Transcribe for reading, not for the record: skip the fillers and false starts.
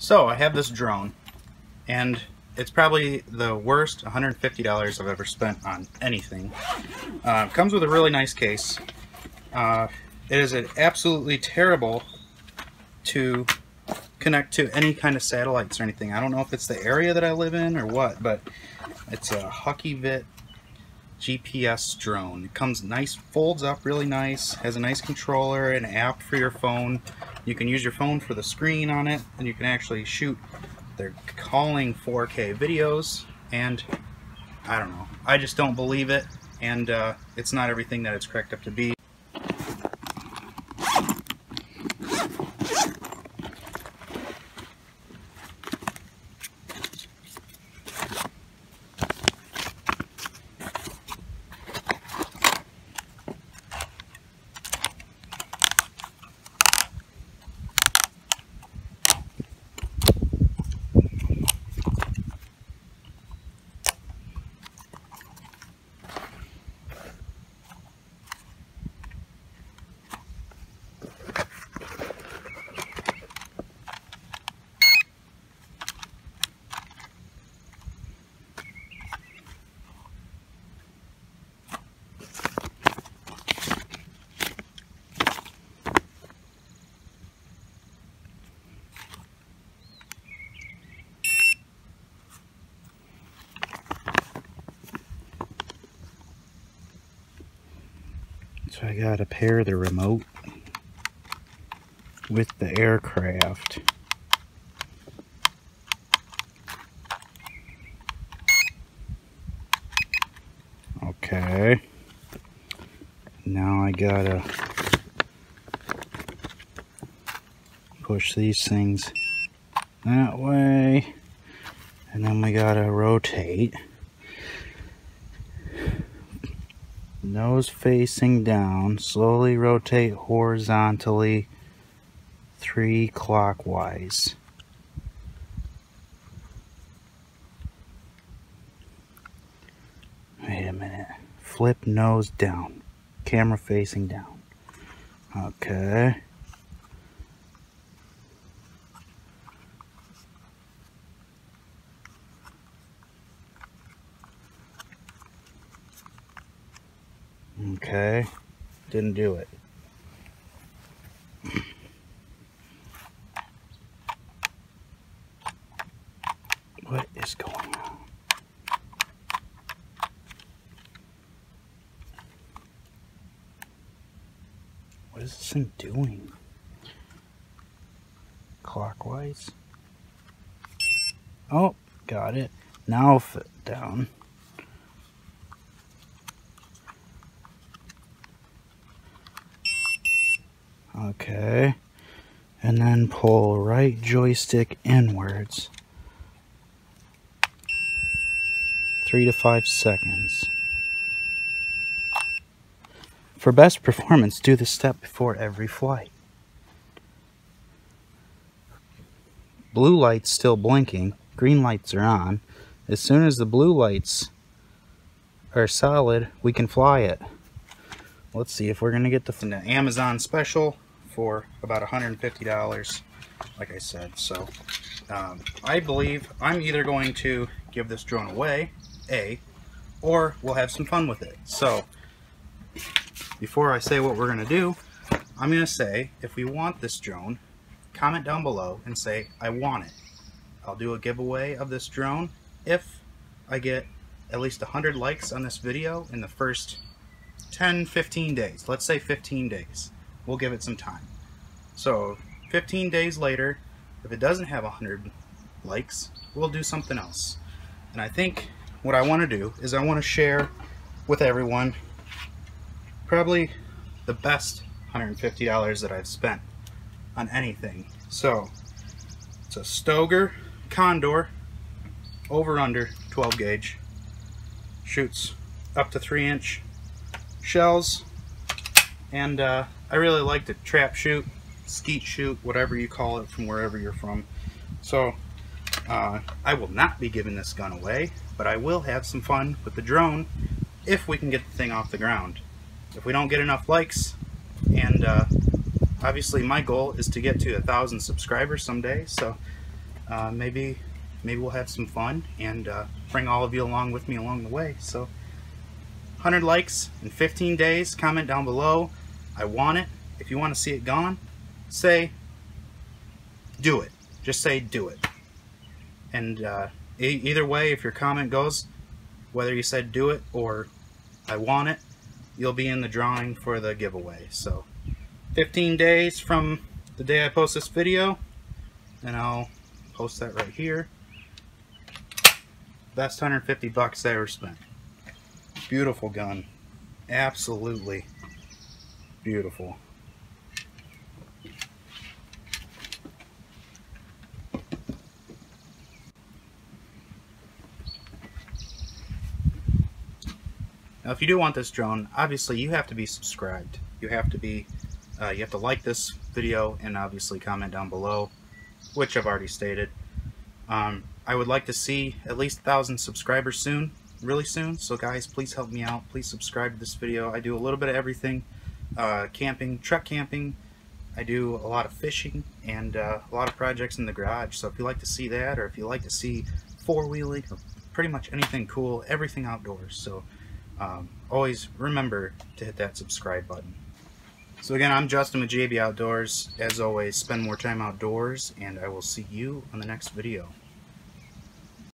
So I have this drone, and it's probably the worst $150 I've ever spent on anything. It comes with a really nice case. It is absolutely terrible to connect to any kind of satellites or anything. I don't know if it's the area that I live in or what, but it's a Huckivit GPS drone. It comes nice, folds up really nice, has a nice controller, an app for your phone. You can use your phone for the screen on it, and you can actually shoot. They're calling 4K videos, and I don't know. I just don't believe it, and it's not everything that it's cracked up to be. So I gotta pair the remote with the aircraft. Okay. Now I gotta push these things that way, and then we gotta rotate. Nose facing down, slowly rotate horizontally 3 clockwise. Wait a minute. Flip nose down, camera facing down. Okay. Okay, didn't do it. What is going on? What is this thing doing? Clockwise? Oh, got it. Now fit down. Okay, and then pull right joystick inwards. 3 to 5 seconds. For best performance, do the step before every flight. Blue light's still blinking, green lights are on. As soon as the blue lights are solid, we can fly it. Let's see if we're gonna get the Amazon special for about $150, like I said. So I believe I'm either going to give this drone away, or we'll have some fun with it. So before I say what we're gonna do, I'm gonna say, if we want this drone, comment down below and say I want it. I'll do a giveaway of this drone if I get at least 100 likes on this video in the first 10-15 days. Let's say 15 days. We'll give it some time. So 15 days later, if it doesn't have 100 likes, we'll do something else. And I think what I want to do is I want to share with everyone probably the best $150 that I've spent on anything. So it's a Stoeger Condor over/under 12 gauge, shoots up to 3-inch shells, and I really like to trap shoot, skeet shoot, whatever you call it from wherever you're from. So I will not be giving this gun away, but I will have some fun with the drone if we can get the thing off the ground. If we don't get enough likes, and obviously my goal is to get to 1,000 subscribers someday, so maybe we'll have some fun and bring all of you along with me along the way. So 100 likes in 15 days. Comment down below, I want it. If you want to see it gone, say do it. Just say do it. And either way, if your comment goes, whether you said do it or I want it, you'll be in the drawing for the giveaway. So 15 days from the day I post this video, and I'll post that right here. Best 150 bucks I ever spent. Beautiful gun. Absolutely beautiful. Now, if you do want this drone, obviously you have to be subscribed. You have to like this video and obviously comment down below, which I've already stated. I would like to see at least 1,000 subscribers soon, really soon. So guys, please help me out. Please subscribe to this video. I do a little bit of everything. Camping, truck camping. I do a lot of fishing and a lot of projects in the garage. So if you like to see that, or if you like to see four-wheeling, or pretty much anything cool, everything outdoors. So always remember to hit that subscribe button. So again, I'm Justin with JB Outdoors. As always, spend more time outdoors, and I will see you on the next video.